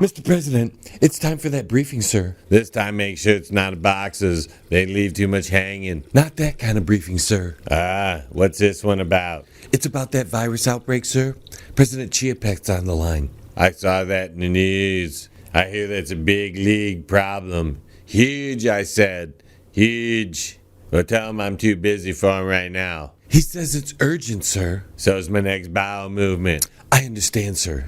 Mr. President, it's time for that briefing, sir. This time make sure it's not boxes. They leave too much hanging. Not that kind of briefing, sir. What's this one about? It's about that virus outbreak, sir. President Chiapek's on the line. I saw that in the news. I hear that's a big league problem. Huge, I said. Huge. Well, tell him I'm too busy for him right now. He says it's urgent, sir. So's my next bowel movement. I understand, sir.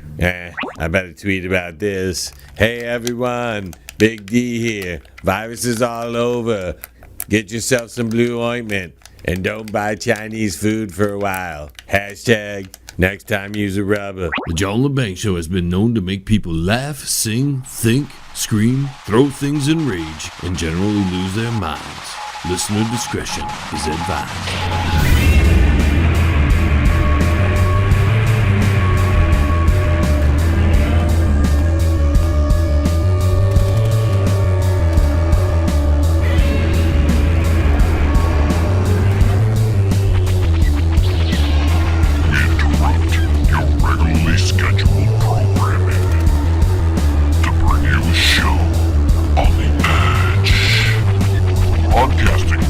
I better tweet about this. Hey, everyone. Big D here. Viruses all over. Get yourself some blue ointment. And don't buy Chinese food for a while. Hashtag next time use a rubber. The John Lebang Show has been known to make people laugh, sing, think, scream, throw things in rage, and generally lose their minds. Listener discretion is advised.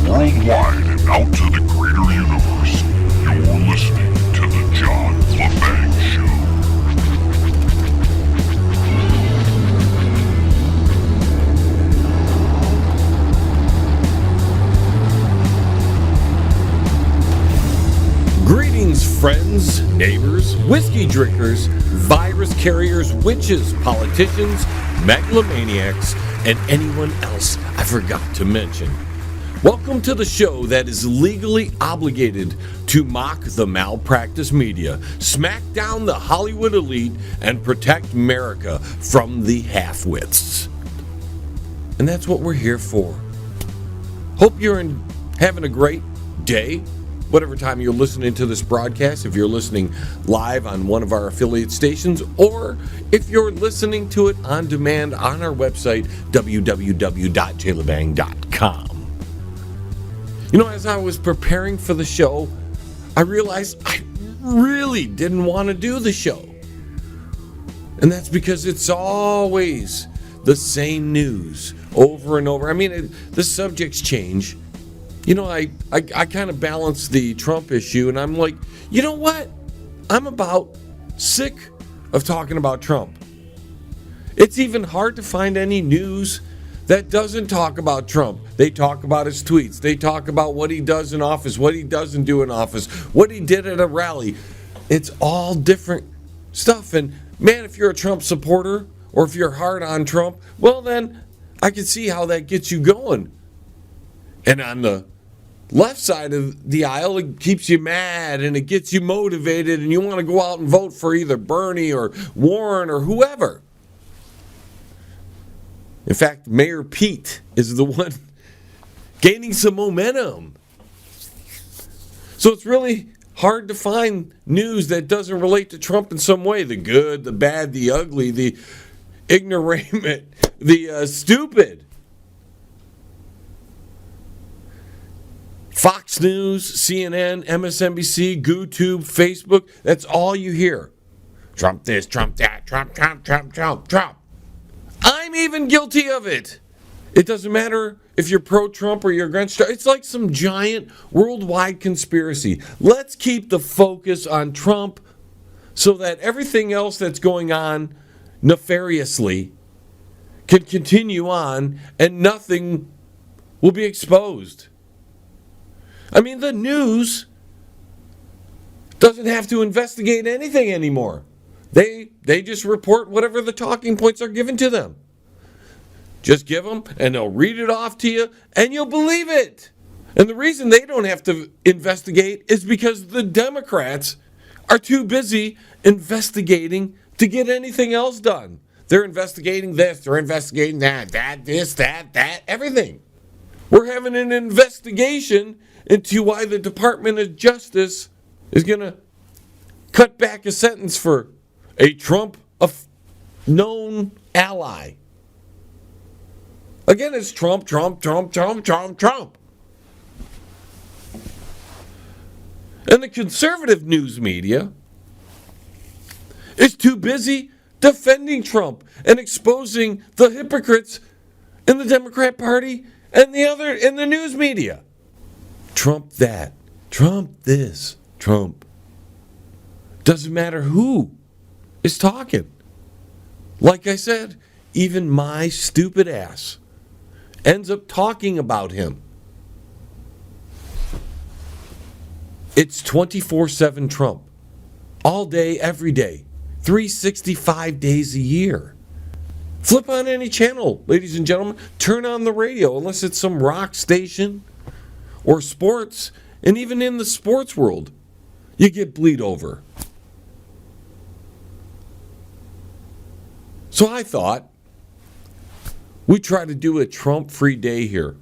Worldwide and out to the greater universe, you're listening to the John Lebang Show. Greetings, friends, neighbors, whiskey drinkers, virus carriers, witches, politicians, megalomaniacs, and anyone else I forgot to mention. Welcome to the show that is legally obligated to mock the malpractice media, smack down the Hollywood elite, and protect America from the half-wits. And that's what we're here for. Hope you're having a great day, whatever time you're listening to this broadcast, if you're listening live on one of our affiliate stations, or if you're listening to it on demand on our website, www.jlebang.com. You know, as I was preparing for the show, I realized I really didn't want to do the show. And that's because it's always the same news over and over. I mean, the subjects change. You know, I kind of balance the Trump issue, and I'm like, you know what? I'm about sick of talking about Trump. It's even hard to find any news that doesn't talk about Trump. They talk about his tweets. They talk about what he does in office, what he doesn't do in office, what he did at a rally. It's all different stuff. And man, if you're a Trump supporter or if you're hard on Trump, well then I can see how that gets you going. And on the left side of the aisle, it keeps you mad and it gets you motivated and you want to go out and vote for either Bernie or Warren or whoever. In fact, Mayor Pete is the one gaining some momentum. So it's really hard to find news that doesn't relate to Trump in some way. The good, the bad, the ugly, the ignorant, the stupid. Fox News, CNN, MSNBC, YouTube, Facebook, that's all you hear. Trump this, Trump that, Trump, Trump, Trump, Trump, Trump. I'm even guilty of it. It doesn't matter if you're pro-Trump or you're against Trump. It's like some giant worldwide conspiracy. Let's keep the focus on Trump so that everything else that's going on nefariously can continue on and nothing will be exposed. I mean, the news doesn't have to investigate anything anymore. They just report whatever the talking points are given to them. Just give them, and they'll read it off to you, and you'll believe it. And the reason they don't have to investigate is because the Democrats are too busy investigating to get anything else done. They're investigating this, they're investigating that, this, that, everything. We're having an investigation into why the Department of Justice is going to cut back a sentence for a Trump known ally. Again, it's Trump, Trump, Trump, Trump, Trump, Trump. And the conservative news media is too busy defending Trump and exposing the hypocrites in the Democrat Party and in the news media. Trump that, Trump this, Trump. Doesn't matter who is talking. Like I said, even my stupid ass ends up talking about him. It's 24/7 Trump. All day, every day. 365 days a year. Flip on any channel, ladies and gentlemen. Turn on the radio, unless it's some rock station or sports. And even in the sports world, you get bleed over. So I thought we'd try to do a Trump-free day here.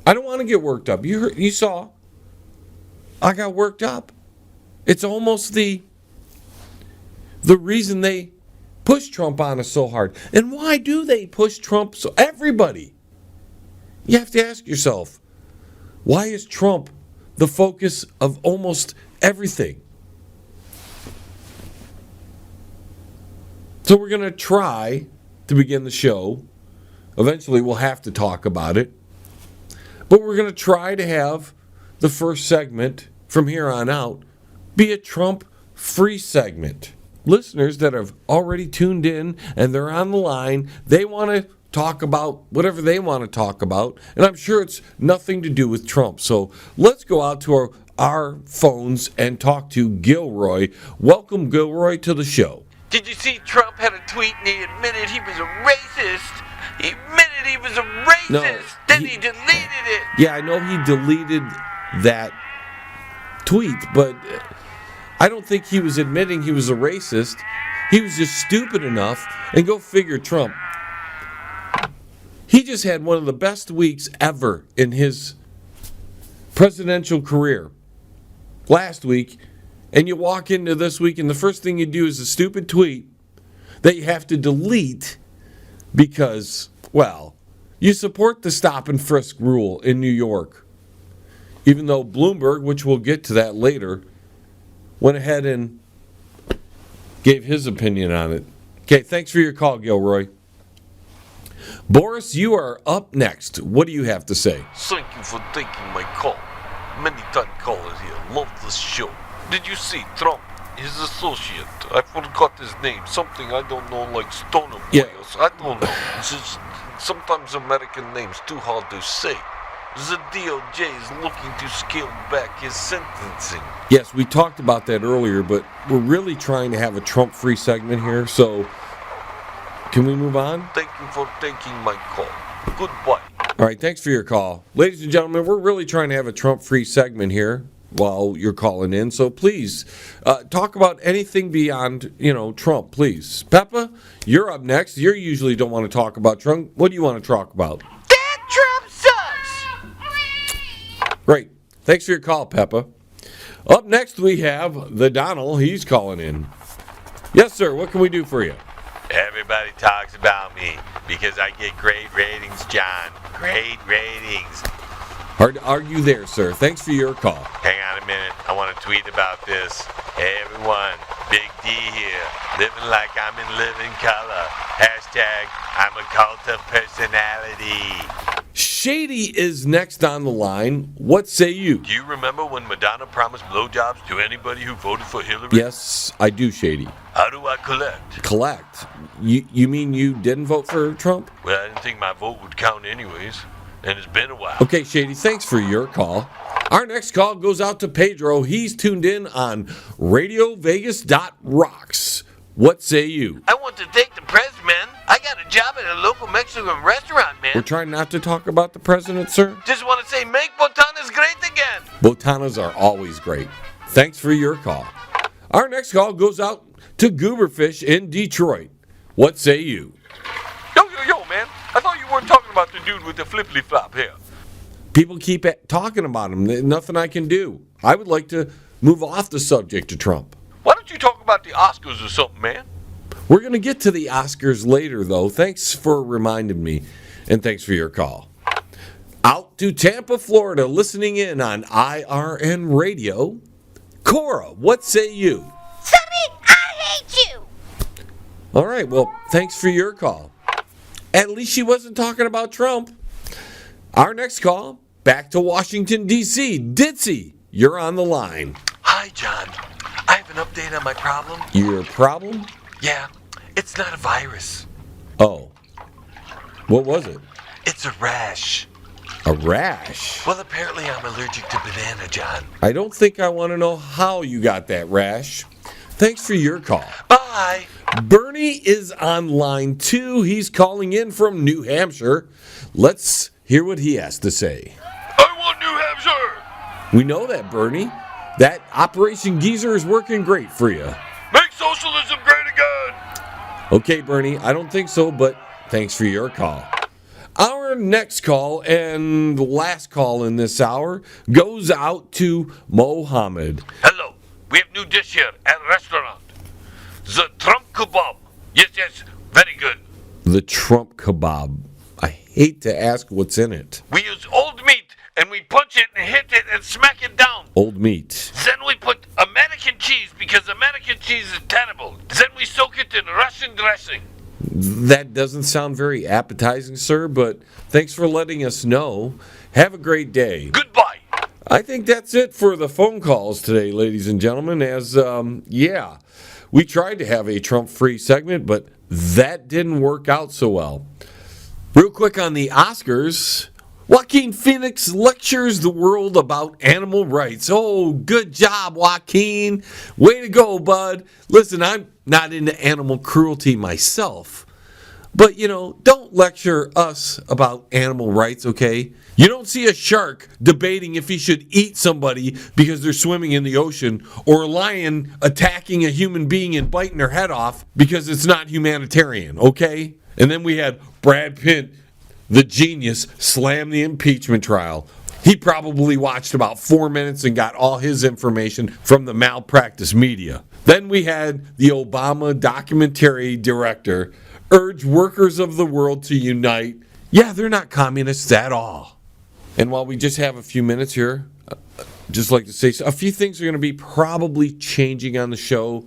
I don't want to get worked up. You saw. I got worked up. It's almost the reason they push Trump on us so hard. And why do they push Trump so? Everybody. You have to ask yourself, why is Trump the focus of almost everything? So we're going to try to begin the show. Eventually we'll have to talk about it. But we're going to try to have the first segment from here on out be a Trump-free segment. Listeners that have already tuned in and they're on the line, they want to talk about whatever they want to talk about, and I'm sure it's nothing to do with Trump. So let's go out to our phones and talk to Gilroy. Welcome, Gilroy, to the show. Did you see Trump had a tweet and he admitted he was a racist? He admitted he was a racist. No, then he deleted it. Yeah, I know he deleted that tweet, but I don't think he was admitting he was a racist. He was just stupid enough, and go figure, Trump. He just had one of the best weeks ever in his presidential career last week, and you walk into this week, and the first thing you do is a stupid tweet that you have to delete because, well, you support the stop and frisk rule in New York. Even though Bloomberg, which we'll get to that later, went ahead and gave his opinion on it. Okay, thanks for your call, Gilroy. Boris, you are up next. What do you have to say? Thank you for taking my call. Many time callers here. Love this show. Did you see Trump, his associate? I forgot his name. Something I don't know, like Stoner Yeah. Boyos. I don't know. It's just, sometimes American names too hard to say. The DOJ is looking to scale back his sentencing. Yes, we talked about that earlier, but we're really trying to have a Trump-free segment here, so can we move on? Thank you for taking my call. Goodbye. All right, thanks for your call. Ladies and gentlemen, we're really trying to have a Trump-free segment here while you're calling in, so please talk about anything beyond, Trump, please. Peppa, you're up next. You usually don't want to talk about Trump. What do you want to talk about? That Trump sucks! Great. Thanks for your call, Peppa. Up next, we have the Donald. He's calling in. Yes, sir. What can we do for you? Everybody talks about me because I get great ratings, John. Great ratings. Hard to argue there, sir. Thanks for your call. Hang on a minute. I want to tweet about this. Hey, everyone. Big D here. Living like I'm in living color. Hashtag I'm a cult of personality. Shady is next on the line. What say you? Do you remember when Madonna promised blowjobs to anybody who voted for Hillary? Yes, I do, Shady. How do I collect? Collect? You mean you didn't vote for Trump? Well, I didn't think my vote would count anyways, and it's been a while. Okay, Shady, thanks for your call. Our next call goes out to Pedro. He's tuned in on RadioVegas.rocks. What say you? I want to thank the president, man. I got a job at a local Mexican restaurant, man. We're trying not to talk about the president, sir. Just want to say, make botanas great again. Botanas are always great. Thanks for your call. Our next call goes out to Gooberfish in Detroit. What say you? Yo, man. I thought you weren't talking about the dude with the flippity-flop hair. People keep talking about him. There's nothing I can do. I would like to move off the subject to Trump. Why don't you talk about the Oscars or something, man? We're going to get to the Oscars later, though. Thanks for reminding me, and thanks for your call. Out to Tampa, Florida, listening in on IRN Radio. Cora, what say you? Sonny, I hate you. All right, well, thanks for your call. At least she wasn't talking about Trump. Our next call, back to Washington, D.C. Ditzy, you're on the line. Hi, John. I have an update on my problem. Your problem? Yeah, it's not a virus. Oh. What was it? It's a rash. A rash? Well, apparently I'm allergic to banana, John. I don't think I want to know how you got that rash. Thanks for your call. Bye. Bernie is on line 2. He's calling in from New Hampshire. Let's hear what he has to say. I want New Hampshire! We know that, Bernie. That Operation Geezer is working great for you. Make socialism great again! Okay, Bernie, I don't think so, but thanks for your call. Our next call and last call in this hour goes out to Mohammed. Hello, we have new dish here at restaurant. The Trump kebab. Yes, very good. The Trump kebab. I hate to ask what's in it. We use old meat and we punch it and hit it and smack it down. Old meat. Then we put American cheese because American cheese is terrible. Then we soak it in Russian dressing. That doesn't sound very appetizing, sir, but thanks for letting us know. Have a great day. Goodbye. I think that's it for the phone calls today, ladies and gentlemen, as, we tried to have a Trump-free segment, but that didn't work out so well. Real quick on the Oscars, Joaquin Phoenix lectures the world about animal rights. Oh, good job, Joaquin. Way to go, bud. Listen, I'm not into animal cruelty myself, but, don't lecture us about animal rights, okay? You don't see a shark debating if he should eat somebody because they're swimming in the ocean, or a lion attacking a human being and biting their head off because it's not humanitarian, okay? And then we had Brad Pitt, the genius, slam the impeachment trial. He probably watched about 4 minutes and got all his information from the malpractice media. Then we had the Obama documentary director urge workers of the world to unite. Yeah, they're not communists at all. And while we just have a few minutes here, just like to say a few things are going to be probably changing on the show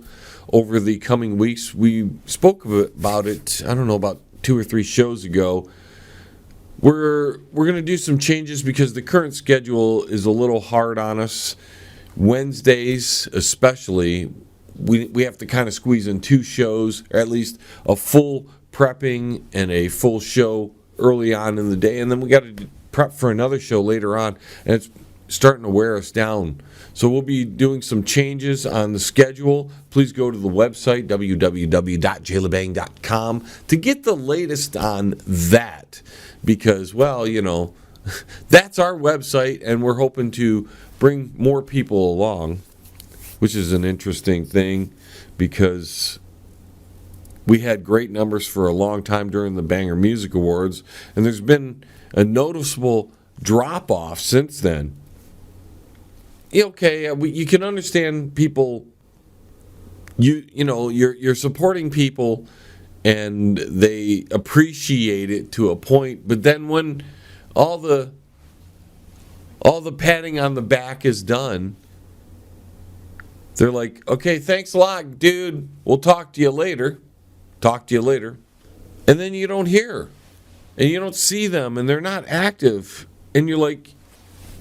over the coming weeks. We spoke about it, I don't know, about 2 or 3 shows ago. We're going to do some changes because the current schedule is a little hard on us. Wednesdays especially, we have to kind of squeeze in 2 shows, or at least a full prepping and a full show early on in the day, and then we got to prep for another show later on, and it's starting to wear us down. So we'll be doing some changes on the schedule. Please go to the website, www.jlebang.com, to get the latest on that. Because, that's our website, and we're hoping to bring more people along, which is an interesting thing because we had great numbers for a long time during the Banger Music Awards, and there's been a noticeable drop-off since then. You can understand people. You're supporting people, and they appreciate it to a point. But then when all the patting on the back is done, they're like, "Okay, thanks a lot, dude. We'll talk to you later." And then you don't hear, and you don't see them, and they're not active, and you're like,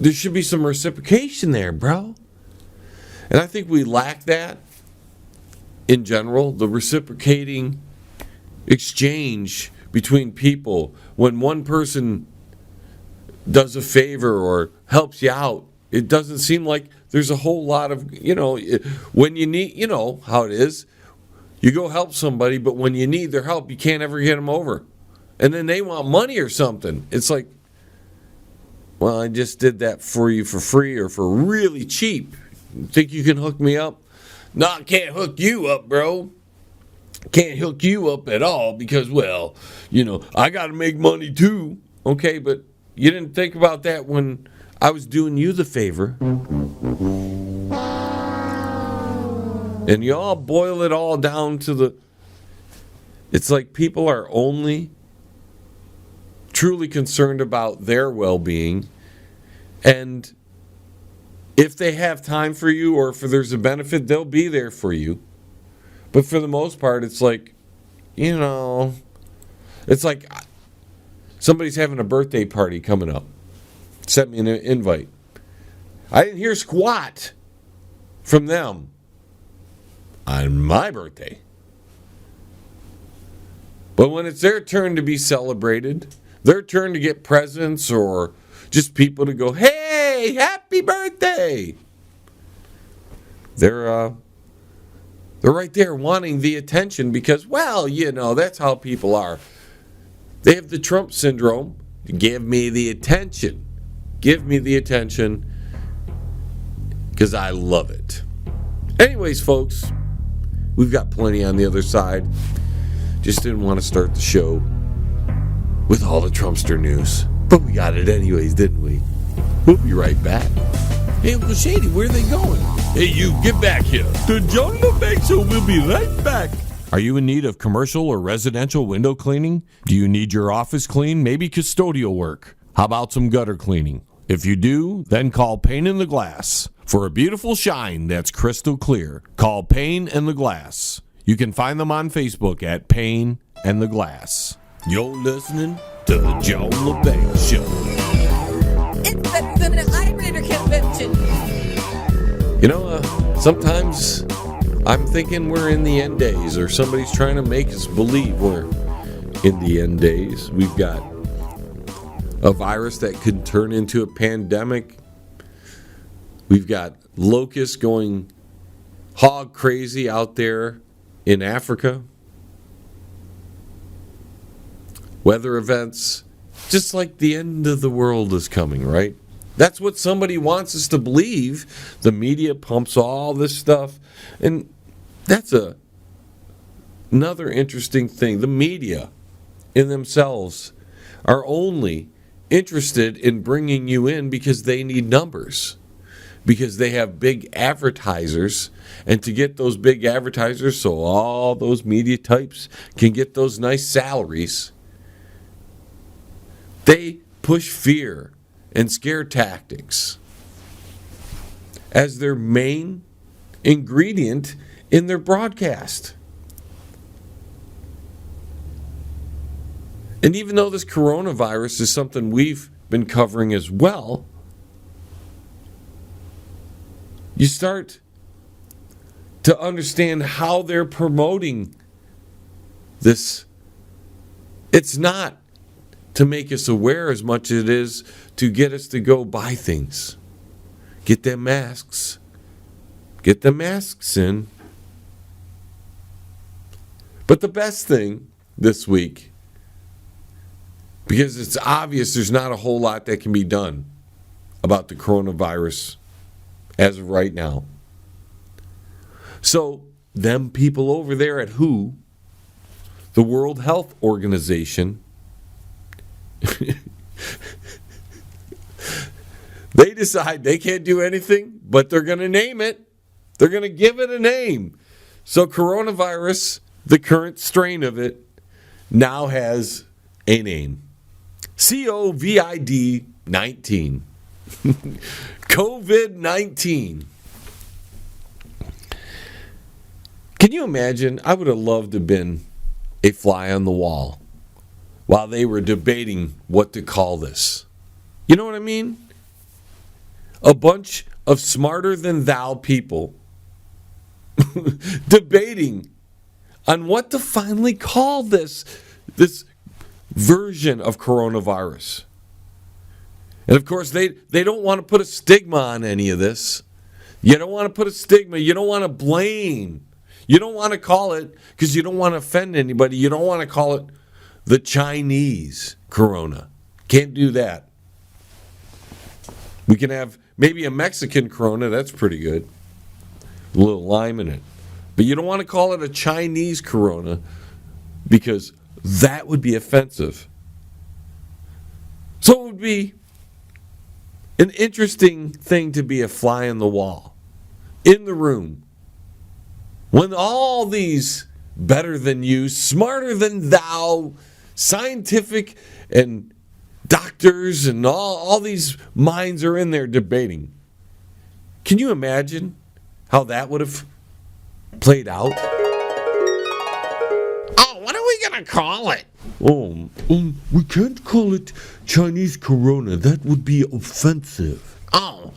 there should be some reciprocation there, bro. And I think we lack that in general, the reciprocating exchange between people. When one person does a favor or helps you out, it doesn't seem like there's a whole lot of, when you need, how it is. You go help somebody, but when you need their help, you can't ever get them over. And then they want money or something. It's like, well, I just did that for you for free or for really cheap. Think you can hook me up? No, I can't hook you up, bro. Can't hook you up at all because, I got to make money too. Okay, but you didn't think about that when I was doing you the favor. And you all boil it all down to it's like people are only truly concerned about their well-being, and if they have time for you or if there's a benefit, they'll be there for you. But for the most part, it's like it's like somebody's having a birthday party coming up. Sent me an invite. I didn't hear squat from them on my birthday. But when it's their turn to be celebrated, their turn to get presents or just people to go, hey, happy birthday. They're right there wanting the attention because, well, that's how people are. They have the Trump syndrome. Give me the attention. Give me the attention because I love it. Anyways, folks, we've got plenty on the other side. Just didn't want to start the show with all the Trumpster news. But we got it anyways, didn't we? We'll be right back. Hey, Uncle Shady, where are they going? Hey, you, get back here. The John Lebang Show will be right back. Are you in need of commercial or residential window cleaning? Do you need your office cleaned? Maybe custodial work? How about some gutter cleaning? If you do, then call Pane in the Glass. For a beautiful shine that's crystal clear, call Pane and the Glass. You can find them on Facebook at Pane and the Glass. You're listening to the John Lebang Show. It's the Feminine Liberator Convention. Sometimes I'm thinking we're in the end days, or somebody's trying to make us believe we're in the end days. We've got a virus that could turn into a pandemic. We've got locusts going hog crazy out there in Africa. Weather events, just like the end of the world is coming, right? That's what somebody wants us to believe. The media pumps all this stuff. And that's another interesting thing. The media in themselves are only interested in bringing you in because they need numbers. Because they have big advertisers. And to get those big advertisers so all those media types can get those nice salaries, they push fear and scare tactics as their main ingredient in their broadcast. And even though this coronavirus is something we've been covering as well, you start to understand how they're promoting this. It's not to make us aware as much as it is to get us to go buy things. Get them masks. Get the masks in. But the best thing this week, because it's obvious there's not a whole lot that can be done about the coronavirus as of right now. So, them people over there at WHO, the World Health Organization, they decide they can't do anything, but they're going to name it. They're going to give it a name. So coronavirus, the current strain of it, now has a name. COVID-19. COVID-19. Can you imagine? I would have loved to have been a fly on the wall while they were debating what to call this. You know what I mean? A bunch of smarter than thou people debating on what to finally call this version of coronavirus. And of course, they don't want to put a stigma on any of this. You don't want to put a stigma. You don't want to blame. You don't want to call it, because you don't want to offend anybody, you don't want to call it the Chinese corona. Can't do that. We can have maybe a Mexican corona. That's pretty good. A little lime in it. But you don't want to call it a Chinese corona, because that would be offensive. So it would be an interesting thing to be a fly on the wall, in the room, when all these better than you, smarter than thou, scientific and doctors and all these minds are in there debating. Can you imagine how that would have played out? Oh, what are we to call it? Oh, we can't call it Chinese Corona. That would be offensive. Oh,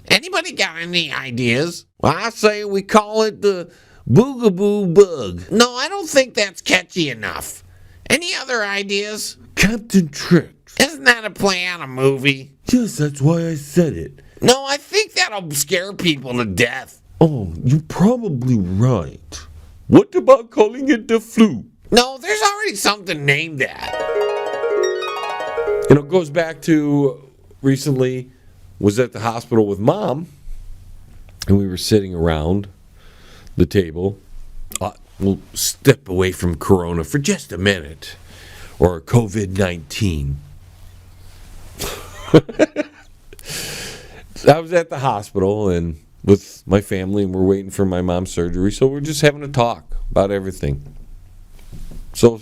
anybody got any ideas? Well, I say we call it the Boogaboo Bug. No, I don't think that's catchy enough. Any other ideas? Captain Tricks. Isn't that a play on a movie? Yes, that's why I said it. No, I think that'll scare people to death. Oh, you're probably right. What about calling it the flu? No, there's already something named that. And it goes back to recently was at the hospital with Mom, and we were sitting around the table. We'll step away from Corona for just a minute, or COVID-19. I was at the hospital and with my family, and we're waiting for my mom's surgery, so we're just having a talk about everything. So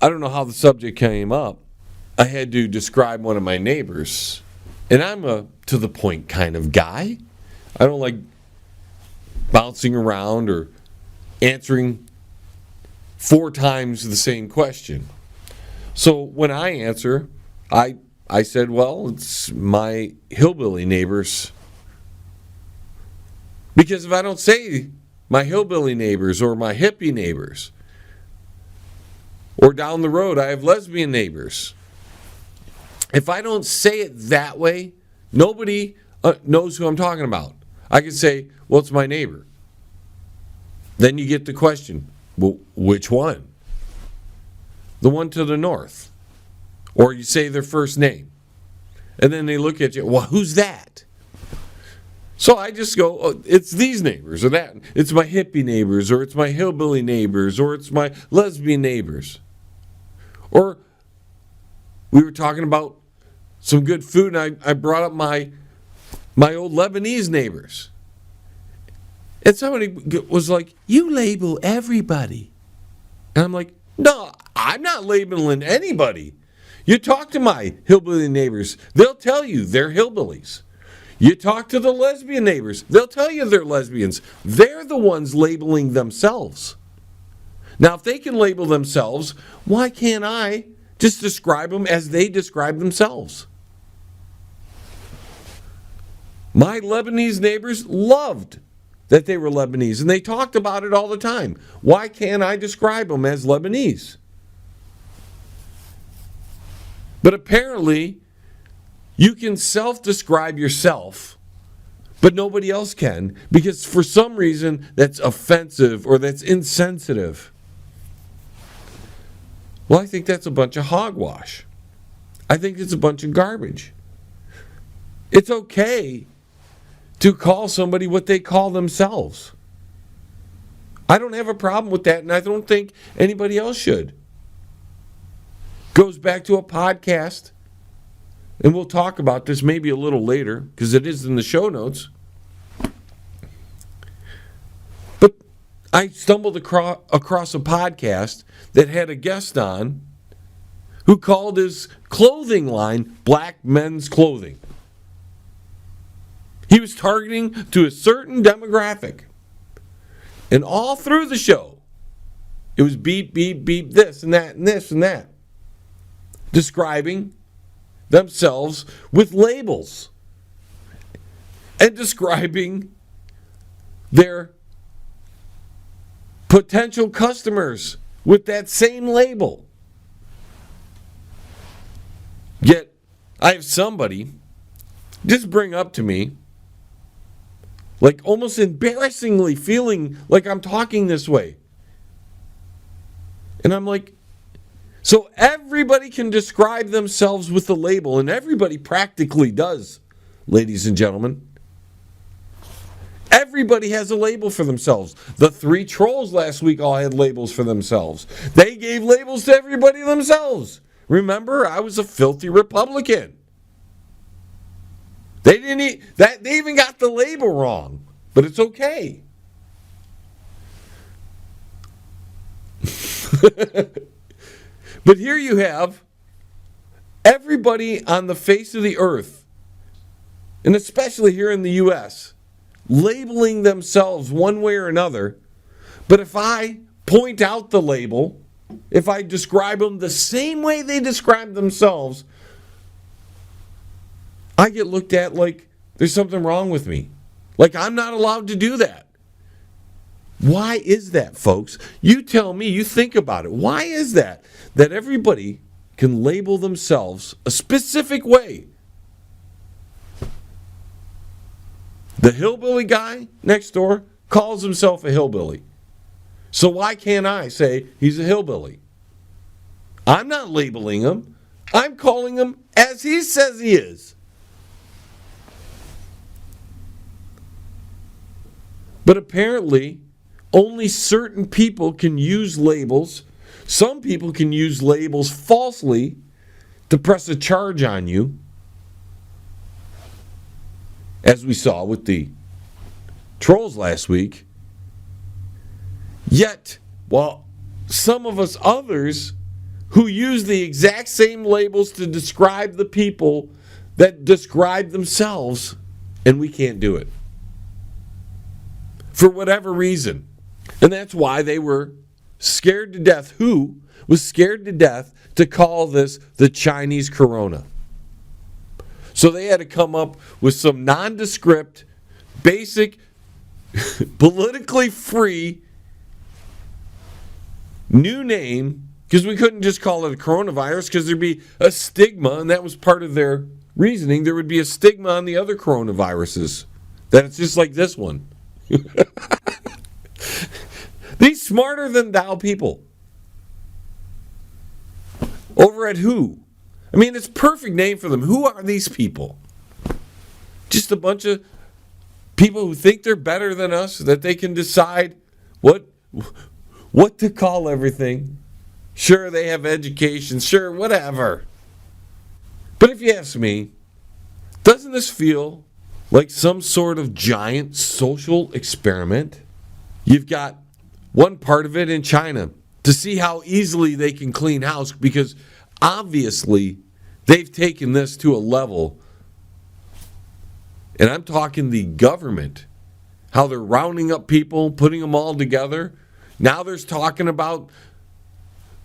I don't know how the subject came up. I had to describe one of my neighbors, and I'm a to-the-point kind of guy. I don't like bouncing around or answering 4 times the same question. So when I answer, I said, well, it's my hillbilly neighbors. Because if I don't say my hillbilly neighbors or my hippie neighbors, or down the road I have lesbian neighbors, if I don't say it that way, nobody knows who I'm talking about. I can say, well, it's my neighbor. Then you get the question, well, which one? The one to the north. Or you say their first name. And then they look at you, well, who's that? So I just go, oh, it's these neighbors or that. It's my hippie neighbors, or it's my hillbilly neighbors, or it's my lesbian neighbors. Or we were talking about some good food, and I brought up my old Lebanese neighbors. And somebody was like, you label everybody. And I'm like, no, I'm not labeling anybody. You talk to my hillbilly neighbors, they'll tell you they're hillbillies. You talk to the lesbian neighbors, they'll tell you they're lesbians. They're the ones labeling themselves. Now, if they can label themselves, why can't I just describe them as they describe themselves? My Lebanese neighbors loved that they were Lebanese, and they talked about it all the time. Why can't I describe them as Lebanese? But apparently, you can self-describe yourself, but nobody else can, because for some reason that's offensive or that's insensitive. Well, I think that's a bunch of hogwash. I think it's a bunch of garbage. It's okay to call somebody what they call themselves. I don't have a problem with that, and I don't think anybody else should. Goes back to a podcast, and we'll talk about this maybe a little later, because it is in the show notes. But I stumbled across a podcast that had a guest on who called his clothing line Black Men's Clothing. He was targeting to a certain demographic. And all through the show, it was beep, beep, beep, this and that and this and that. Describing themselves with labels. And describing their potential customers with that same label. Yet, I have somebody just bring up to me, like almost embarrassingly feeling like I'm talking this way. And I'm like, so everybody can describe themselves with a label, and everybody practically does, ladies and gentlemen. Everybody has a label for themselves. The 3 trolls last week all had labels for themselves. They gave labels to everybody themselves. Remember, I was a filthy Republican. They even got the label wrong, but it's okay. But here you have everybody on the face of the earth, and especially here in the U.S., labeling themselves one way or another. But if I point out the label if I describe them the same way they describe themselves, I get looked at like there's something wrong with me. Like I'm not allowed to do that. Why is that, folks? You tell me, you think about it. Why is that everybody can label themselves a specific way? The hillbilly guy next door calls himself a hillbilly. So why can't I say he's a hillbilly? I'm not labeling him. I'm calling him as he says he is. But apparently, only certain people can use labels. Some people can use labels falsely to press a charge on you. As we saw with the trolls last week. Yet, while some of us others who use the exact same labels to describe the people that describe themselves, and we can't do it. For whatever reason. And that's why they were scared to death. Who was scared to death to call this the Chinese corona? So they had to come up with some nondescript, basic, politically free new name, because we couldn't just call it a coronavirus because there'd be a stigma, and that was part of their reasoning. There would be a stigma on the other coronaviruses, that it's just like this one. These smarter than thou people over at who? I mean, it's a perfect name for them. Who are these people? Just a bunch of people who think they're better than us, that they can decide what to call everything. Sure, they have education. Sure, whatever. But if you ask me, doesn't this feel like some sort of giant social experiment? You've got one part of it in China to see how easily they can clean house, because obviously they've taken this to a level, and I'm talking the government, how they're rounding up people, putting them all together. Now there's talking about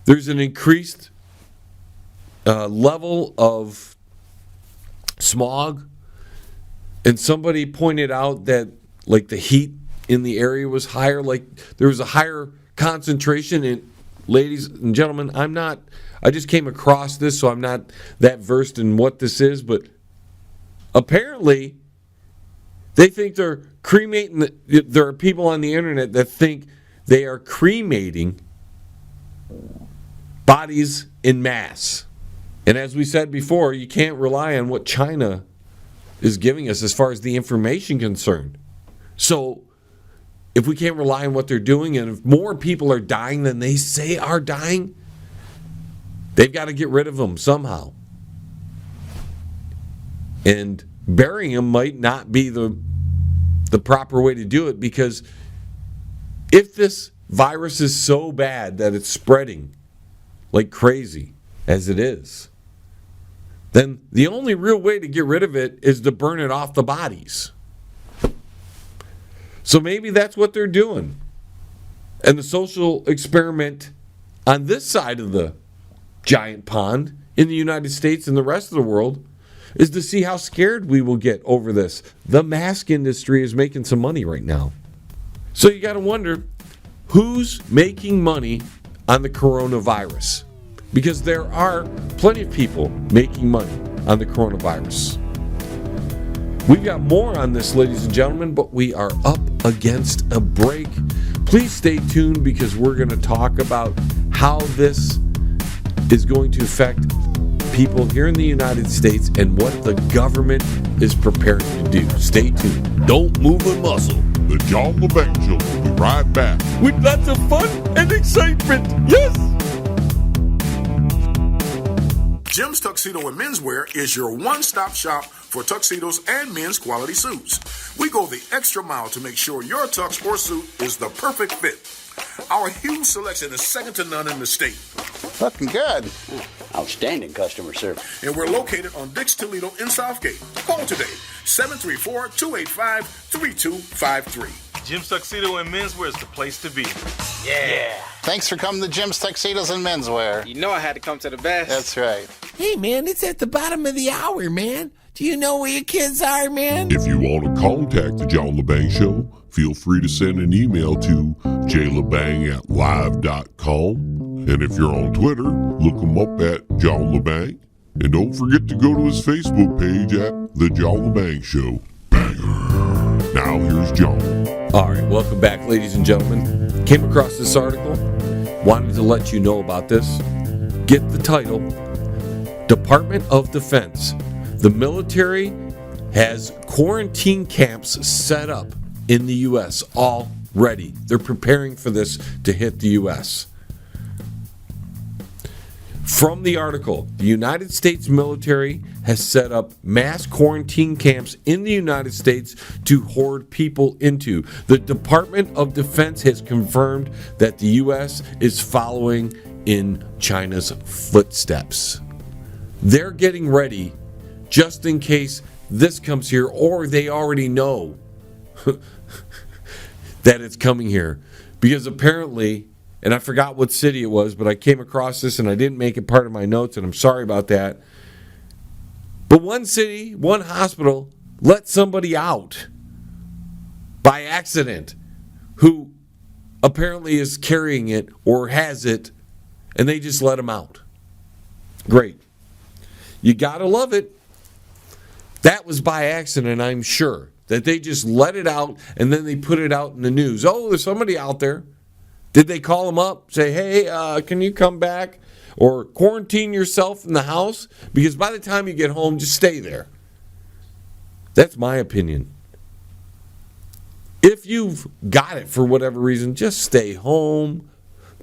there's an increased level of smog, and somebody pointed out that like the heat in the area was higher, like there was a higher concentration. And ladies and gentlemen, I just came across this, so I'm not that versed in what this is, but apparently they think they're cremating. There are people on the internet that think they are cremating bodies in mass. And as we said before, you can't rely on what China is giving us as far as the information concerned. So if we can't rely on what they're doing, and if more people are dying than they say are dying, they've got to get rid of them somehow. And burying them might not be the proper way to do it, because if this virus is so bad that it's spreading like crazy, as it is, then the only real way to get rid of it is to burn it off the bodies. So maybe that's what they're doing. And the social experiment on this side of the giant pond in the United States and the rest of the world is to see how scared we will get over this. The mask industry is making some money right now. So you got to wonder, who's making money on the coronavirus? Because there are plenty of people making money on the coronavirus. We've got more on this, ladies and gentlemen, but we are up against a break. Please stay tuned, because we're going to talk about how this is going to affect people here in the United States and what the government is preparing to do. Stay tuned. Don't move a muscle. The John Lebang Show will be right back. With lots of fun and excitement. Yes! Jim's Tuxedo and Menswear is your one-stop shop for tuxedos and men's quality suits. We go the extra mile to make sure your tux or suit is the perfect fit. Our huge selection is second to none in the state. Looking good. Outstanding customer service. And we're located on Dix Toledo in Southgate. Call today, 734-285-3253. Jim's Tuxedo and Menswear is the place to be. Yeah. Thanks for coming to Jim's Tuxedos and Menswear. You know I had to come to the best. That's right. Hey, man, it's at the bottom of the hour, man. Do you know where your kids are, man? If you want to contact the John Lebang Show, feel free to send an email to jlebang@live.com. And if you're on Twitter, look him up at John Lebang. And don't forget to go to his Facebook page at The John Lebang Show. Banger. Now here's John. All right, welcome back, ladies and gentlemen. Came across this article. Wanted to let you know about this. Get the title. Department of Defense. The military has quarantine camps set up in the U.S. already. They're preparing for this to hit the U.S. From the article, the United States military has set up mass quarantine camps in the United States to hoard people into. The Department of Defense has confirmed that the U.S. is following in China's footsteps. They're getting ready just in case this comes here, or they already know that it's coming here. Because apparently, and I forgot what city it was, but I came across this and I didn't make it part of my notes, and I'm sorry about that. But one city, one hospital, let somebody out by accident who apparently is carrying it or has it, and they just let him out. Great. You gotta love it. That was by accident, I'm sure. That they just let it out and then they put it out in the news. Oh, there's somebody out there. Did they call him up? Say, hey, can you come back? Or quarantine yourself in the house? Because by the time you get home, just stay there. That's my opinion. If you've got it for whatever reason, just stay home.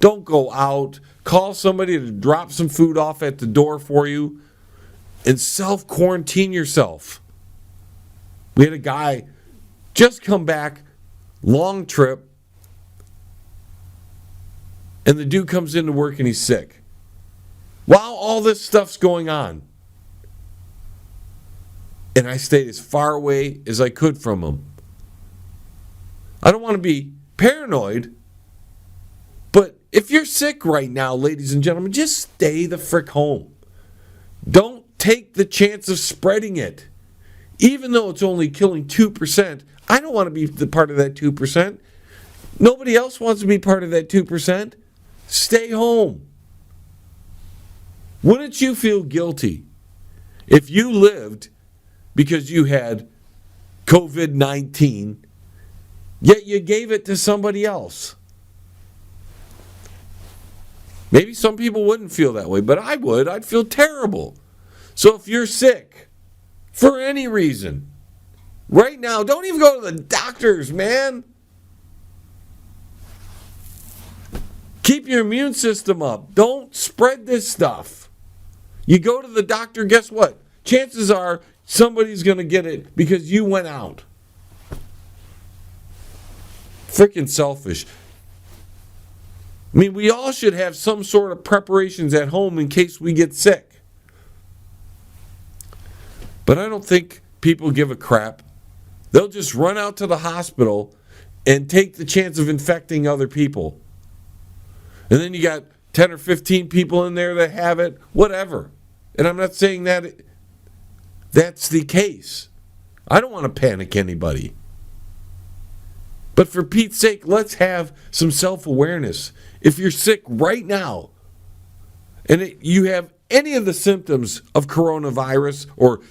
Don't go out. Call somebody to drop some food off at the door for you. And self-quarantine yourself. We had a guy just come back, long trip, and the dude comes into work and he's sick. While all this stuff's going on. And I stayed as far away as I could from him. I don't want to be paranoid, but if you're sick right now, ladies and gentlemen, just stay the frick home. Don't take the chance of spreading it. Even though it's only killing 2%, I don't want to be the part of that 2%. Nobody else wants to be part of that 2%. Stay home. Wouldn't you feel guilty if you lived because you had COVID-19, yet you gave it to somebody else? Maybe some people wouldn't feel that way, but I would. I'd feel terrible. So if you're sick, for any reason, right now, don't even go to the doctors, man. Keep your immune system up. Don't spread this stuff. You go to the doctor, guess what? Chances are somebody's going to get it because you went out. Freaking selfish. I mean, we all should have some sort of preparations at home in case we get sick. But I don't think people give a crap. They'll just run out to the hospital and take the chance of infecting other people. And then you got 10 or 15 people in there that have it, whatever. And I'm not saying that that's the case. I don't want to panic anybody. But for Pete's sake, let's have some self-awareness. If you're sick right now and you have any of the symptoms of coronavirus or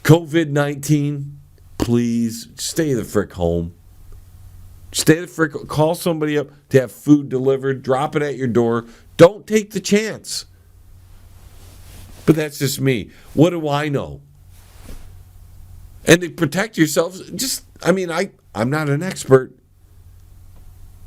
COVID-19, please stay the frick home. Stay the frick. Call somebody up to have food delivered. Drop it at your door. Don't take the chance. But that's just me. What do I know? And to protect yourselves, I'm not an expert.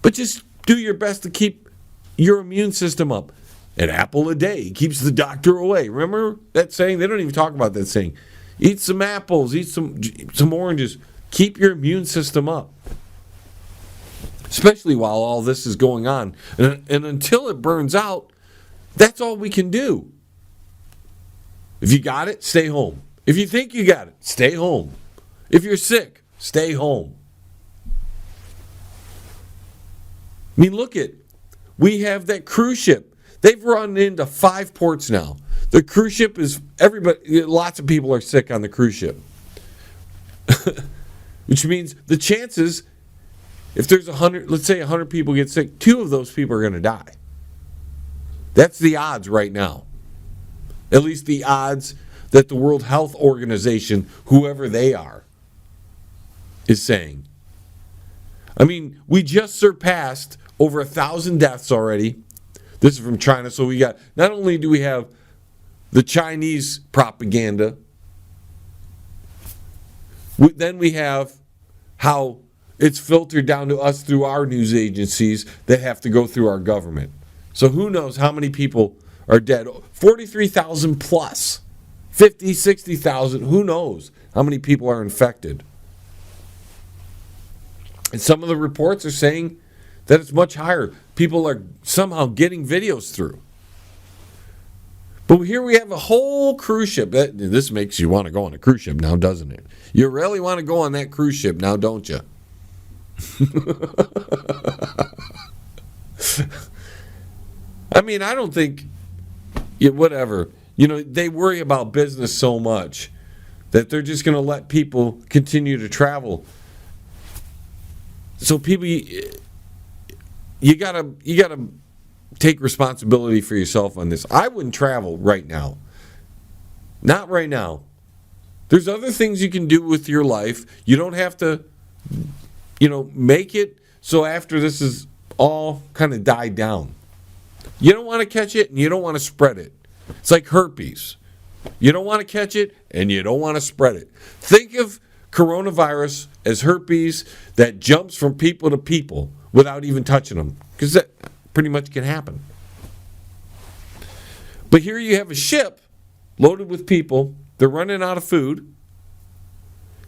But just do your best to keep your immune system up. An apple a day keeps the doctor away. Remember that saying? They don't even talk about that saying. Eat some apples, eat some oranges. Keep your immune system up. Especially while all this is going on. And until it burns out, that's all we can do. If you got it, stay home. If you think you got it, stay home. If you're sick, stay home. I mean, look at we have that cruise ship. They've run into 5 ports now. The cruise ship is lots of people are sick on the cruise ship. Which means the chances, if there's 100, let's say 100 people get sick, 2 of those people are going to die. That's the odds right now. At least the odds that the World Health Organization, whoever they are, is saying. I mean, we just surpassed over 1,000 deaths already. This is from China. So we got, not only do we have the Chinese propaganda, then we have how it's filtered down to us through our news agencies that have to go through our government. So who knows how many people are dead? 43,000 plus. 50, 60,000. Who knows how many people are infected? And some of the reports are saying that it's much higher. People are somehow getting videos through. But here we have a whole cruise ship. This makes you want to go on a cruise ship now, doesn't it? You really want to go on that cruise ship now, don't you? I mean, I don't think, whatever. You know, they worry about business so much that they're just going to let people continue to travel. So people, you gotta take responsibility for yourself on this. I wouldn't travel right now. Not right now. There's other things you can do with your life. You don't have to, make it so after this is all kind of died down. You don't want to catch it and you don't want to spread it. It's like herpes. You don't want to catch it and you don't want to spread it. Think of coronavirus as herpes that jumps from people to people without even touching them, because that pretty much can happen. But here you have a ship loaded with people. They're running out of food.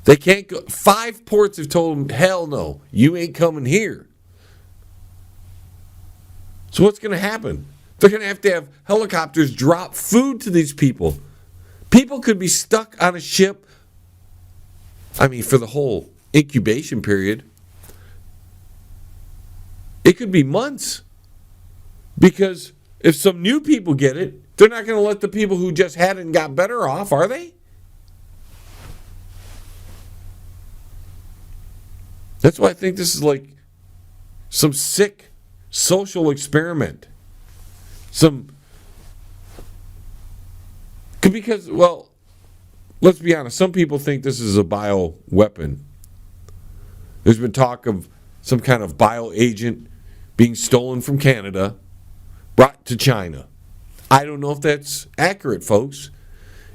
They can't go. 5 ports have told them, hell no, you ain't coming here. So what's going to happen? They're going to have helicopters drop food to these people. People could be stuck on a ship, for the whole incubation period. It could be months. Because if some new people get it, they're not going to let the people who just had it and got better off, are they? That's why I think this is like some sick social experiment. Because, let's be honest, some people think this is a bioweapon. There's been talk of some kind of bioagent being stolen from Canada, brought to China. I don't know if that's accurate, folks.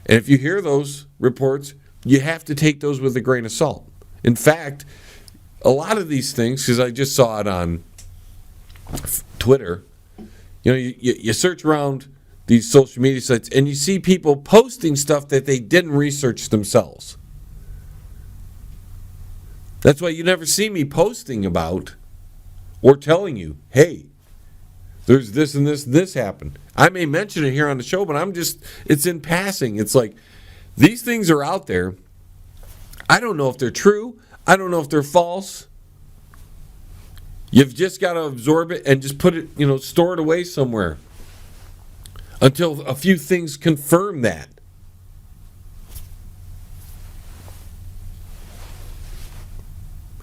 And if you hear those reports, you have to take those with a grain of salt. In fact, a lot of these things, because I just saw it on Twitter, you search around these social media sites and you see people posting stuff that they didn't research themselves. That's why you never see me posting about or telling you, hey, there's this and this happened. I may mention it here on the show, but it's in passing. It's like, these things are out there. I don't know if they're true. I don't know if they're false. You've just got to absorb it and just put it, store it away somewhere until a few things confirm that.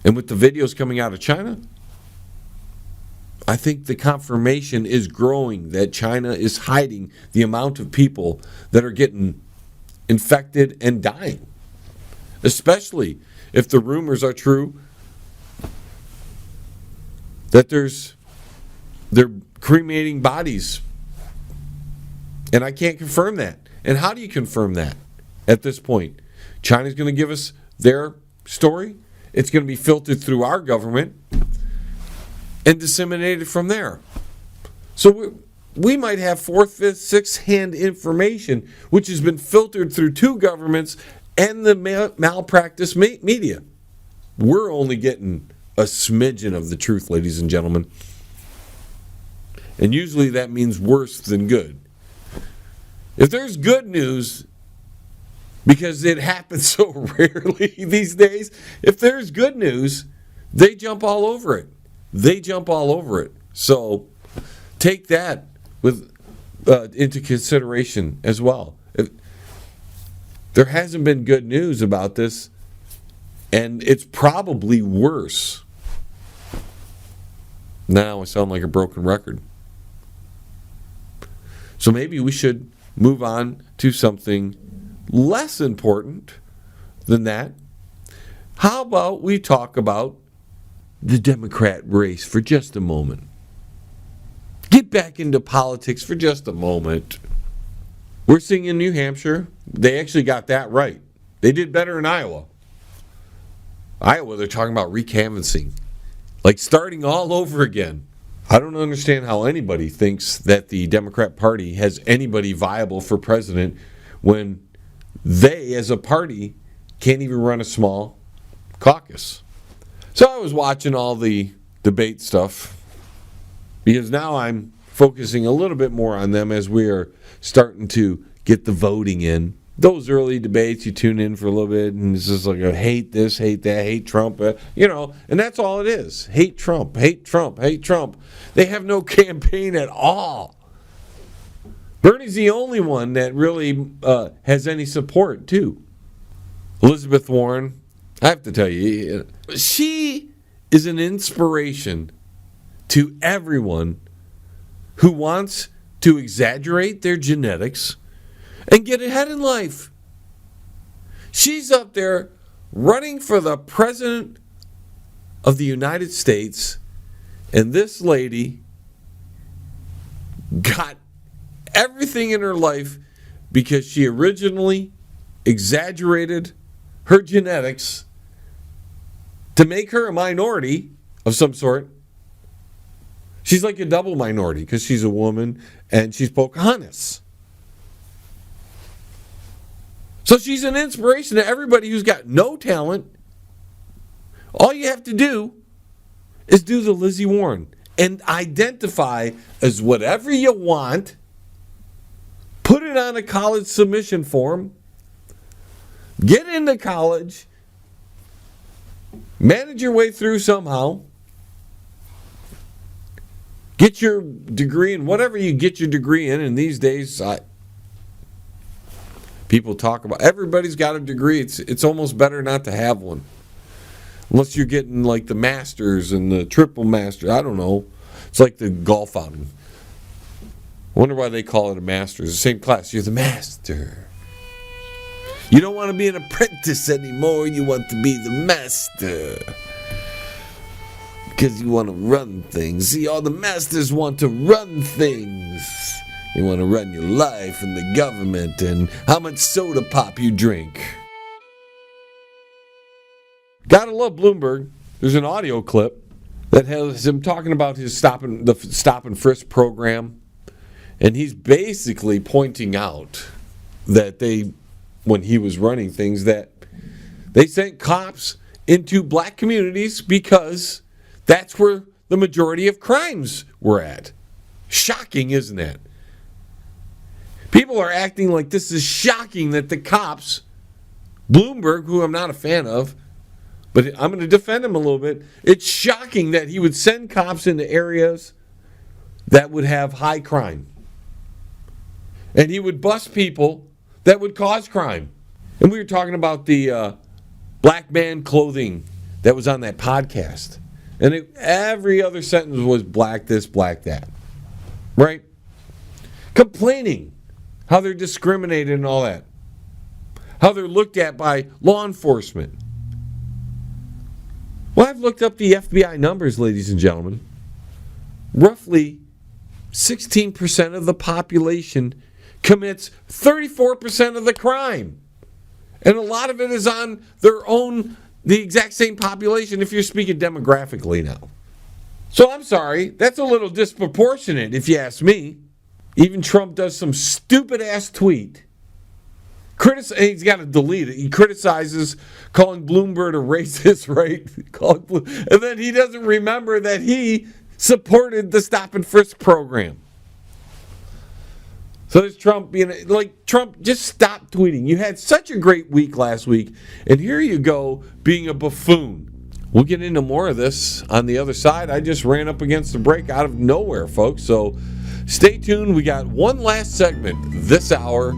And with the videos coming out of China, I think the confirmation is growing that China is hiding the amount of people that are getting infected and dying. Especially if the rumors are true that they're cremating bodies. And I can't confirm that. And how do you confirm that at this point? China's going to give us their story. It's going to be filtered through our government and disseminated from there. So we might have 4th, 5th, 6th hand information which has been filtered through 2 governments and the malpractice media. We're only getting a smidgen of the truth, ladies and gentlemen. And usually that means worse than good. If there's good news, because it happens so rarely these days, if there's good news, they jump all over it. So take that with into consideration as well. There hasn't been good news about this, and it's probably worse. Now I sound like a broken record. So maybe we should move on to something less important than that. How about we talk about the Democrat race for just a moment? Get back into politics for just a moment. We're seeing in New Hampshire, they actually got that right. They did better in Iowa. Iowa, they're talking about recanvassing, like starting all over again. I don't understand how anybody thinks that the Democrat Party has anybody viable for president when they, as a party, can't even run a small caucus. So I was watching all the debate stuff because now I'm focusing a little bit more on them as we are starting to get the voting in. Those early debates, you tune in for a little bit, and it's just like, hate this, hate that, hate Trump, and that's all it is. Hate Trump, hate Trump, hate Trump. They have no campaign at all. Bernie's the only one that really has any support, too. Elizabeth Warren, I have to tell you, she is an inspiration to everyone who wants to exaggerate their genetics and get ahead in life. She's up there running for the president of the United States, and this lady got everything in her life because she originally exaggerated her genetics to make her a minority of some sort. She's like a double minority because she's a woman and she's Pocahontas. So she's an inspiration to everybody who's got no talent. All you have to do is do the Lizzie Warren and identify as whatever you want, put it on a college submission form, get into college, manage your way through somehow, get your degree in whatever you get your degree in. And these days, people talk about everybody's got a degree. It's almost better not to have one. Unless you're getting like the masters and the triple master. I don't know. It's like the golf outing. I wonder why they call it a master. It's the same class. You're the master. You don't want to be an apprentice anymore. You want to be the master. Because you want to run things. See, all the masters want to run things. They want to run your life and the government and how much soda pop you drink. Gotta love Bloomberg. There's an audio clip that has him talking about his stop and frisk program. And he's basically pointing out that when he was running things, that they sent cops into black communities because that's where the majority of crimes were at. Shocking, isn't it? People are acting like this is shocking that the cops, Bloomberg, who I'm not a fan of, but I'm going to defend him a little bit. It's shocking that he would send cops into areas that would have high crime. And he would bust people that would cause crime. And we were talking about the black man clothing that was on that podcast. And every other sentence was black this, black that. Right? Complaining how they're discriminated and all that. How they're looked at by law enforcement. Well, I've looked up the FBI numbers, ladies and gentlemen. Roughly 16% of the population commits 34% of the crime. And a lot of it is on their own, the exact same population if you're speaking demographically now. So I'm sorry, that's a little disproportionate if you ask me. Even Trump does some stupid-ass tweet. He's got to delete it. He criticizes calling Bloomberg a racist, right? And then he doesn't remember that he supported the stop and frisk program. So there's Trump being like, Trump, just stop tweeting. You had such a great week last week, and here you go being a buffoon. We'll get into more of this on the other side. I just ran up against the break out of nowhere, folks. So stay tuned. We got one last segment this hour.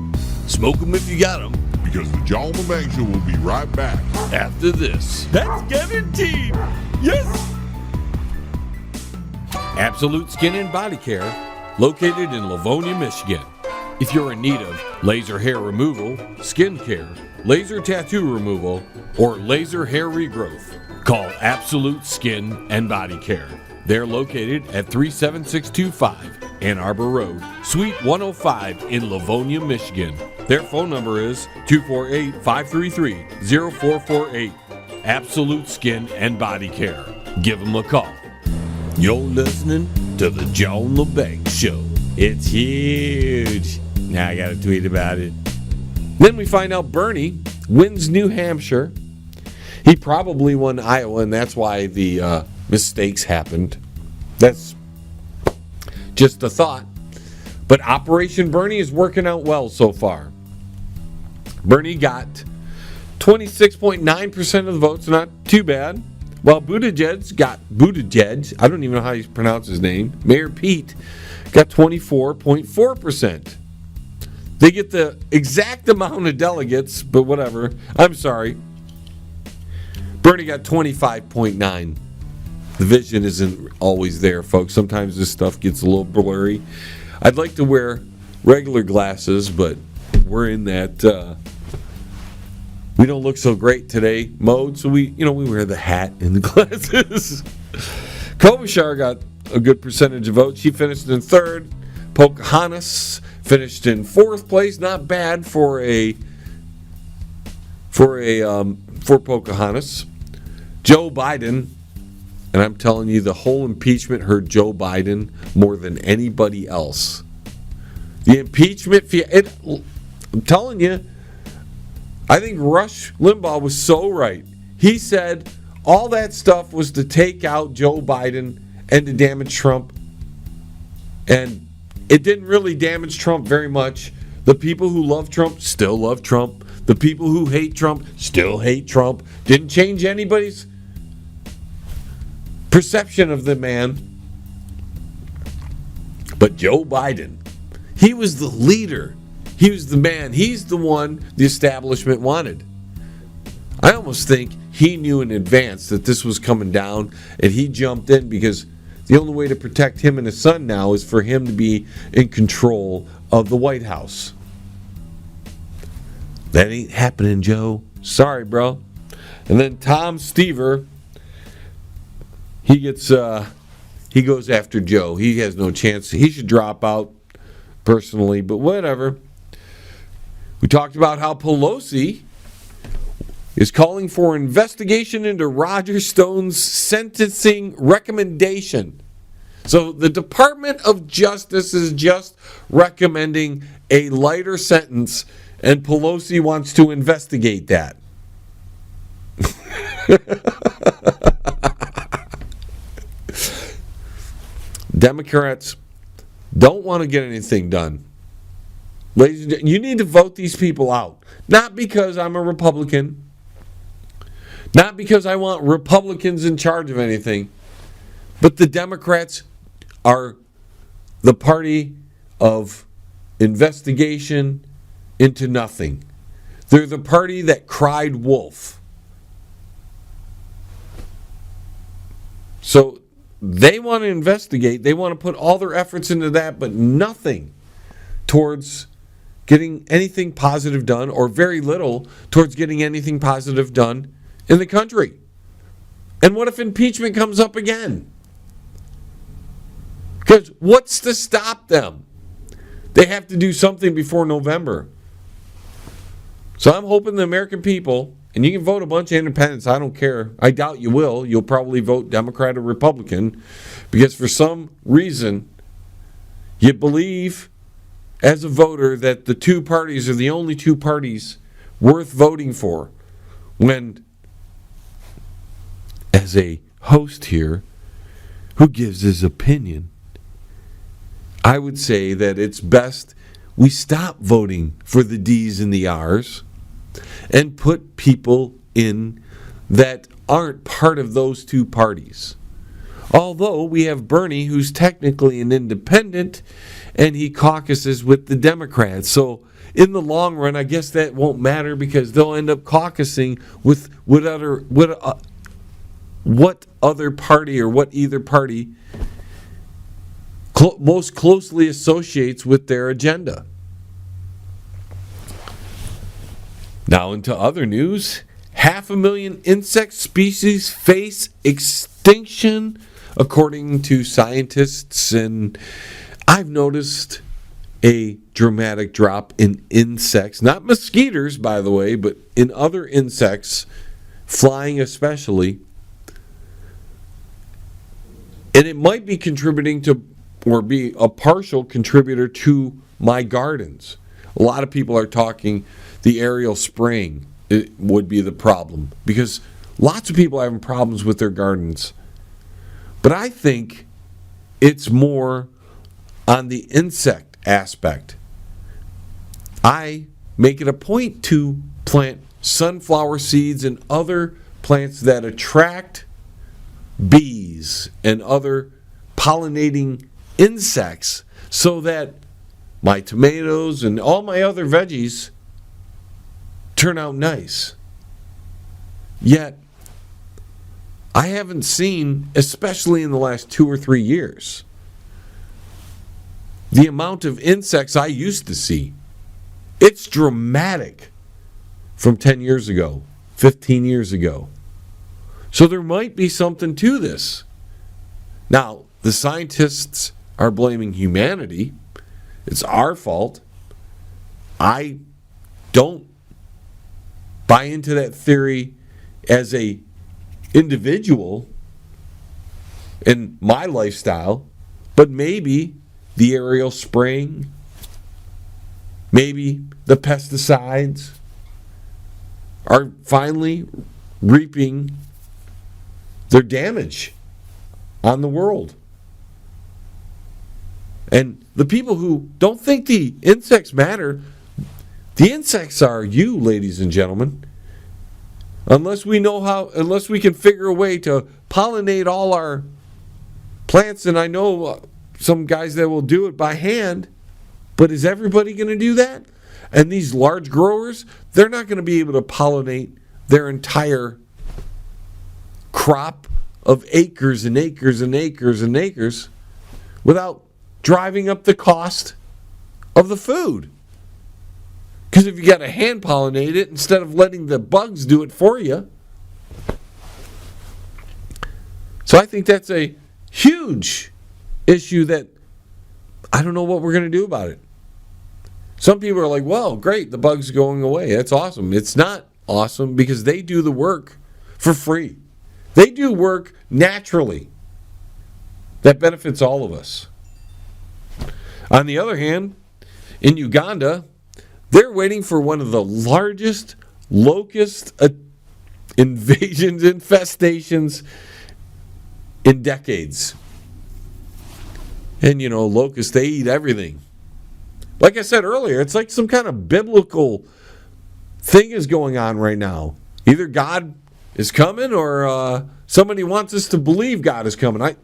Smoke them if you got them. Because the John Lebang Show will be right back. After this. That's guaranteed. Yes. Absolute Skin and Body Care, located in Livonia, Michigan. If you're in need of laser hair removal, skin care, laser tattoo removal, or laser hair regrowth, call Absolute Skin and Body Care. They're located at 37625 Ann Arbor Road, Suite 105 in Livonia, Michigan. Their phone number is 248-533-0448. Absolute Skin and Body Care. Give them a call. You're listening to the John Lebang Show. It's huge. Now I got to tweet about it. Then we find out Bernie wins New Hampshire. He probably won Iowa, and that's why the mistakes happened. That's just a thought. But Operation Bernie is working out well so far. Bernie got 26.9% of the votes, not too bad. While Buttigieg, I don't even know how you pronounce his name, Mayor Pete, got 24.4%. They get the exact amount of delegates, but whatever. I'm sorry. Bernie got 25.9. The vision isn't always there, folks. Sometimes this stuff gets a little blurry. I'd like to wear regular glasses, but we're in that we don't look so great today mode, so we wear the hat and the glasses. Klobuchar got a good percentage of votes. She finished in third. Pocahontas finished in fourth place. Not bad for Pocahontas. Joe Biden, and I'm telling you, the whole impeachment hurt Joe Biden more than anybody else. The impeachment, I'm telling you, I think Rush Limbaugh was so right. He said all that stuff was to take out Joe Biden and to damage Trump. And it didn't really damage Trump very much. The people who love Trump still love Trump. The people who hate Trump still hate Trump. Didn't change anybody's perception of the man. But Joe Biden, he was the leader. He was the man. He's the one the establishment wanted. I almost think he knew in advance that this was coming down, and he jumped in because the only way to protect him and his son now is for him to be in control of the White House. That ain't happening, Joe. Sorry, bro. And then Tom Stever, he goes after Joe. He has no chance. He should drop out personally, but whatever. We talked about how Pelosi is calling for investigation into Roger Stone's sentencing recommendation. So the Department of Justice is just recommending a lighter sentence, and Pelosi wants to investigate that. Democrats don't want to get anything done. Ladies and gentlemen, you need to vote these people out. Not because I'm a Republican. Not because I want Republicans in charge of anything. But the Democrats are the party of investigation into nothing. They're the party that cried wolf. So they want to investigate. They want to put all their efforts into that, but nothing towards getting anything positive done, or very little towards getting anything positive done in the country. And what if impeachment comes up again? Because what's to stop them? They have to do something before November. So I'm hoping the American people, and you can vote a bunch of independents, I don't care. I doubt you will. You'll probably vote Democrat or Republican, because for some reason you believe as a voter that the two parties are the only two parties worth voting for, when, as a host here who gives his opinion, I would say that it's best we stop voting for the D's and the R's and put people in that aren't part of those two parties. Although we have Bernie, who's technically an independent, and he caucuses with the Democrats. So in the long run, I guess that won't matter because they'll end up caucusing with what other party or what either party most closely associates with their agenda. Now into other news. 500,000 insect species face extinction, according to scientists. And I've noticed a dramatic drop in insects, not mosquitoes, by the way, but in other insects, flying especially. And it might be contributing to, or be a partial contributor to my gardens. A lot of people are talking the aerial spraying. It would be the problem because lots of people are having problems with their gardens. But I think it's more on the insect aspect. I make it a point to plant sunflower seeds and other plants that attract bees and other pollinating insects so that my tomatoes and all my other veggies turn out nice. Yet, I haven't seen, especially in the last 2 or 3 years, the amount of insects I used to see. It's dramatic from 10 years ago, 15 years ago. So there might be something to this. Now, the scientists are blaming humanity. It's our fault. I don't buy into that theory as a individual in my lifestyle, but maybe the aerial spraying, maybe the pesticides are finally reaping their damage on the world. And the people who don't think the insects matter, the insects are you, ladies and gentlemen. Unless we can figure a way to pollinate all our plants, and I know some guys that will do it by hand, but is everybody going to do that? And these large growers, they're not going to be able to pollinate their entire crop of acres and acres and acres and acres without driving up the cost of the food. Because if you got to hand pollinate it instead of letting the bugs do it for you. So I think that's a huge issue that I don't know what we're going to do about it. Some people are like, well, great, the bug's going away. That's awesome. It's not awesome because they do the work for free. They do work naturally. That benefits all of us. On the other hand, in Uganda, they're waiting for one of the largest locust invasions, infestations in decades. And, you know, locusts, they eat everything. Like I said earlier, it's like some kind of biblical thing is going on right now. Either God is coming or somebody wants us to believe God is coming.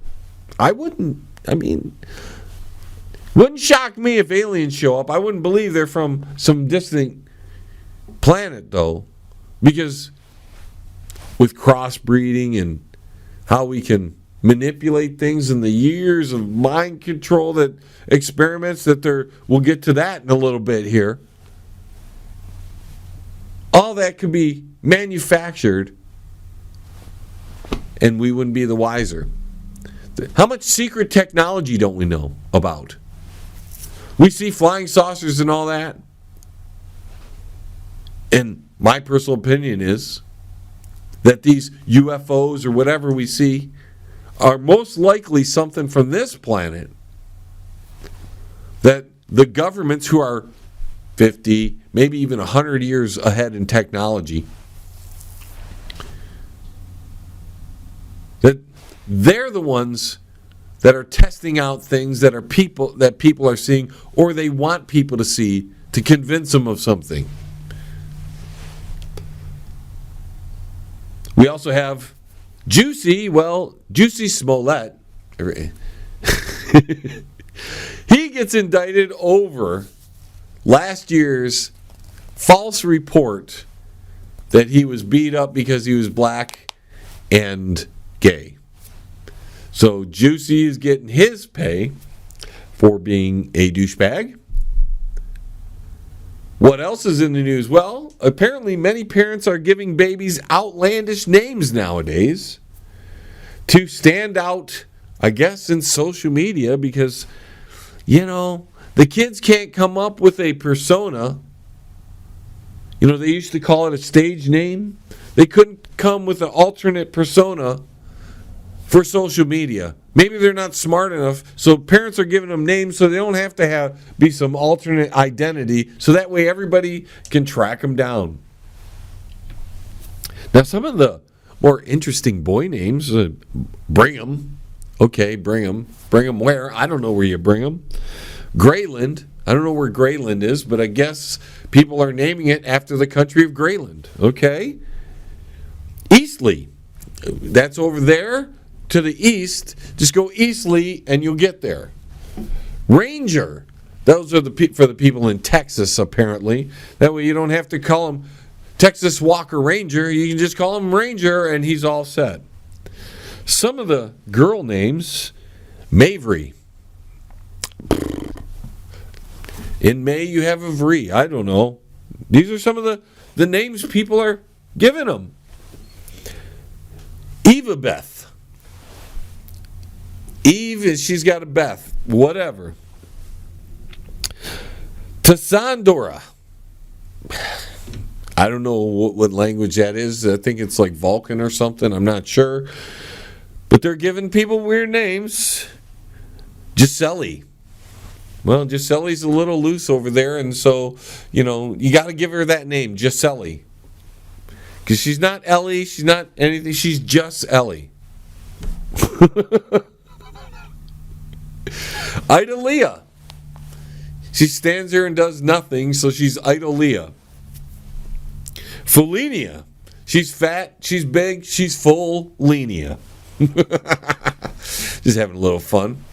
Wouldn't shock me if aliens show up. I wouldn't believe they're from some distant planet, though, because with crossbreeding and how we can manipulate things and the years of mind control that experiments that we'll get to that in a little bit here. All that could be manufactured and we wouldn't be the wiser. How much secret technology don't we know about? We see flying saucers and all that. And my personal opinion is that these UFOs or whatever we see are most likely something from this planet that the governments who are 50, maybe even 100 years ahead in technology, that they're the ones that are testing out things that people are seeing or they want people to see to convince them of something. We also have Jussi Smollett, he gets indicted over last year's false report that he was beat up because he was black and gay. So Jussi is getting his pay for being a douchebag. What else is in the news? Well, apparently many parents are giving babies outlandish names nowadays to stand out, I guess, in social media because, the kids can't come up with a persona. They used to call it a stage name. They couldn't come with an alternate persona for social media. Maybe they're not smart enough, so parents are giving them names so they don't have to be some alternate identity, so that way everybody can track them down. Now, some of the more interesting boy names, Brigham. Okay, Brigham. Brigham where? I don't know where you bring them. Grayland. I don't know where Grayland is, but I guess people are naming it after the country of Grayland. Okay. Eastleigh. That's over there. To the east, just go Eastleigh and you'll get there. Ranger, those are for the people in Texas, apparently. That way you don't have to call him Texas Walker Ranger. You can just call him Ranger and he's all set. Some of the girl names, Mavery. In May you have Avery. I don't know. These are some of the names people are giving them. Eva Beth. Eve, she's got a Beth. Whatever. Tassandora. I don't know what language that is. I think it's like Vulcan or something. I'm not sure. But they're giving people weird names. Giselle. Well, Giselle's a little loose over there, and so, you got to give her that name, Giselle. Because she's not Ellie, she's not anything, she's just Ellie. Idalia. She stands there and does nothing, so she's Idalia. Felinia. She's fat, she's big, she's full Lenia. Just having a little fun.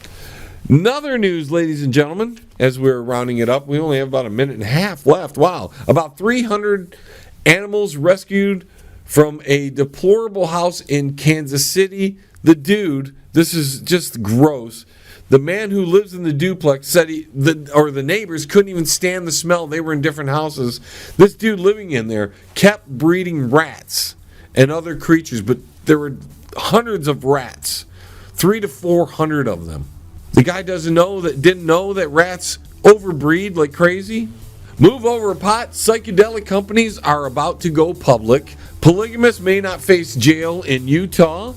Another news, ladies and gentlemen, as we're rounding it up, we only have about a minute and a half left. Wow. About 300 animals rescued from a deplorable house in Kansas City. The dude, this is just gross. The man who lives in the duplex said the neighbors couldn't even stand the smell. They were in different houses. This dude living in there kept breeding rats and other creatures, but there were hundreds of rats, 300 to 400 of them. The guy didn't know that rats overbreed like crazy. Move over a pot. Psychedelic companies are about to go public. Polygamists may not face jail in Utah.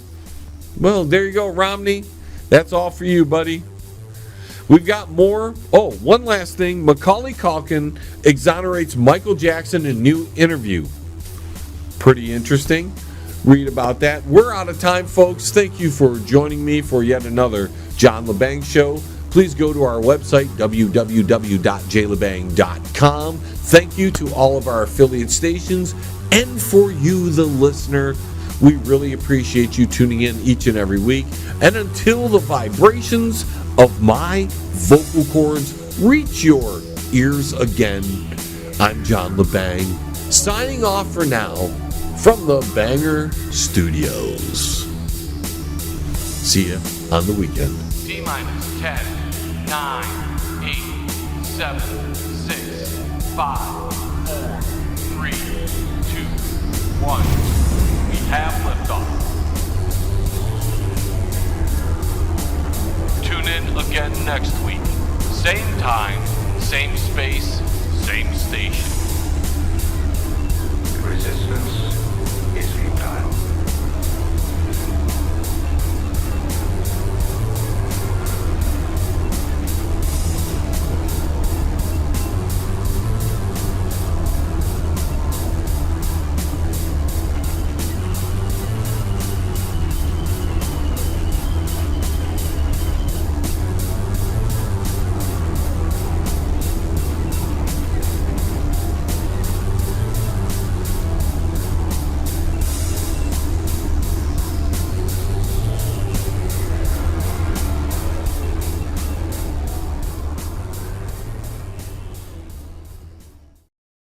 Well, there you go, Romney. That's all for you, buddy. We've got more. Oh, one last thing. Macaulay Culkin exonerates Michael Jackson in new interview. Pretty interesting. Read about that. We're out of time, folks. Thank you for joining me for yet another John Lebang Show. Please go to our website, www.jlebang.com. Thank you to all of our affiliate stations. And for you, the listener, we really appreciate you tuning in each and every week. And until the vibrations of my vocal cords reach your ears again, I'm John Lebang, signing off for now from the Banger Studios. See ya on the weekend. T-minus 10, 9, 8, 7, 6, 5, 4, 3, 2, 1. We have liftoff. Tune in again next week. Same time, same space, same